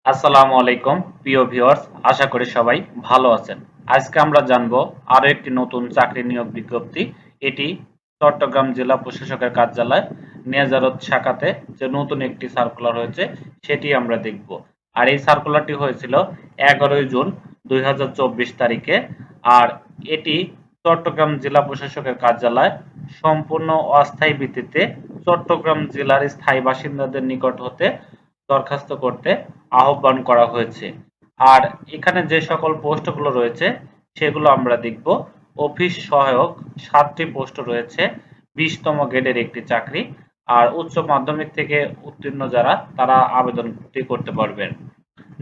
আসসালামু আলাইকুম প্রিয় ভিউয়ার্স, আশা করি সবাই ভালো আছেন। আজকে আমরা জানবো আরো একটি নতুন চাকরি নিয়োগ বিজ্ঞপ্তি। এটি চট্টগ্রাম জেলা প্রশাসকের কার্যালয় নেজারত শাখাতে যে নতুন একটি সার্কুলার হয়েছে সেটি আমরা দেখব। আর এই সার্কুলারটি হয়েছিল 11 জুন 2024 তারিখে। আর এটি চট্টগ্রাম জেলা প্রশাসকের কার্যালয় সম্পূর্ণ অস্থায়ী ভিত্তিতে চট্টগ্রাম জেলার স্থায়ী বাসিন্দাদের নিকট হতে দরখাস্ত করতে আহ্বান করা হয়েছে। আর এখানে যে সকল পোস্টগুলো রয়েছে সেগুলো আমরা দেখব। অফিস সহায়ক 7টি পোস্ট রয়েছে, 20তম গ্রেডের একটি চাকরি। আর উচ্চ মাধ্যমিক থেকে উত্তীর্ণ যারা তারা আবেদনটি করতে পারবেন।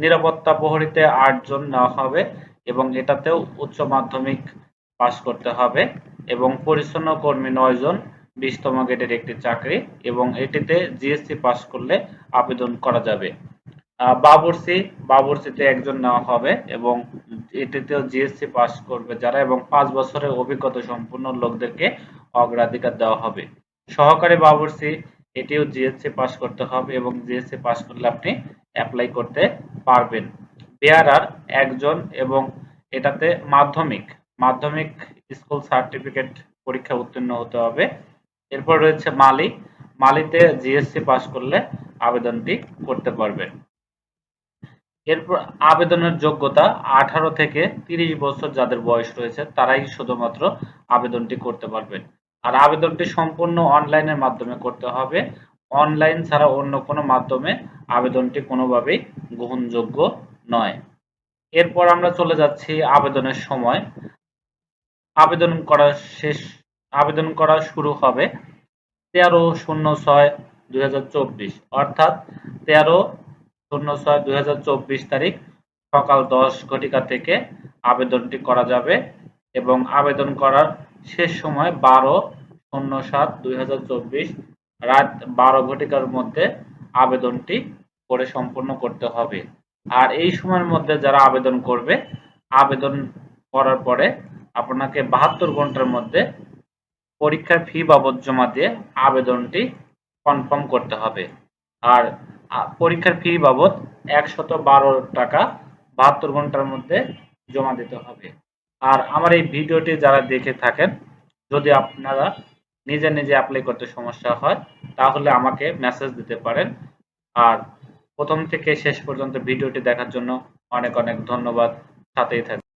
নিরাপত্তা প্রহরীতে 8 জন নেওয়া হবে এবং এটাতেও উচ্চ মাধ্যমিক পাস করতে হবে। এবং পরিচ্ছন্ন কর্মী 9 জন, 20তম গ্রেডের একটি চাকরি এবং এটিতে জিএসসি পাস করলে আবেদন করা যাবে। বাবুর্চিতে একজন নেওয়া হবে এবং এটিতেও জিএসসি পাস করবে যারা, এবং 5 বছরের অভিজ্ঞতা সম্পন্ন লোকদেরকে অগ্রাধিকার দেওয়া হবে। সহকারী বাবুর্চি, এটিও জিএসসি পাস করতে হবে এবং জিএসসি পাস করলে আপনি অ্যাপ্লাই করতে পারবেন। বেয়ারার একজন এবং এটাতে মাধ্যমিক স্কুল সার্টিফিকেট পরীক্ষা উত্তীর্ণ হতে হবে। এরপর রয়েছে মালিতে জিএসসি পাস করলে আবেদনটি করতে পারবেন। এরপর আবেদনের যোগ্যতা 18 থেকে 30 বছর যাদের বয়স রয়েছে তারাই শুধুমাত্র আবেদনটি করতে পারবেন। আর আবেদনটি সম্পূর্ণ অনলাইনের মাধ্যমে করতে হবে। অনলাইন ছাড়া অন্য কোনো মাধ্যমে আবেদনটি কোনোভাবেই গ্রহণযোগ্য নয়। এরপর আমরা চলে যাচ্ছি আবেদনের সময়। আবেদন করা শেষ আবেদন করা শুরু হবে 13/06/2024, অর্থাৎ 13/06/2024 তারিখ সকাল 10 ঘটিকা থেকে আবেদনটি করা যাবে এবং আবেদন করার শেষ সময় 12/07/2024 রাত 12 ঘটিকার মধ্যে আবেদনটি করে সম্পূর্ণ করতে হবে। আর এই সময়ের মধ্যে যারা আবেদন করবে, আবেদন করার পরে আপনাকে 72 ঘন্টার মধ্যে পরীক্ষার ফি বাবদ জমা দিয়ে আবেদনটি কনফার্ম করতে হবে। আর পরীক্ষার ফি বাবদ 112 টাকা 72 ঘন্টার মধ্যে জমা দিতে হবে। আর আমার এই ভিডিওটি যারা দেখে থাকেন, যদি আপনারা নিজে নিজে অ্যাপ্লাই করতে সমস্যা হয় তাহলে আমাকে মেসেজ দিতে পারেন। আর প্রথম থেকে শেষ পর্যন্ত ভিডিওটি দেখার জন্য অনেক অনেক ধন্যবাদ। সাথেই থাকবেন।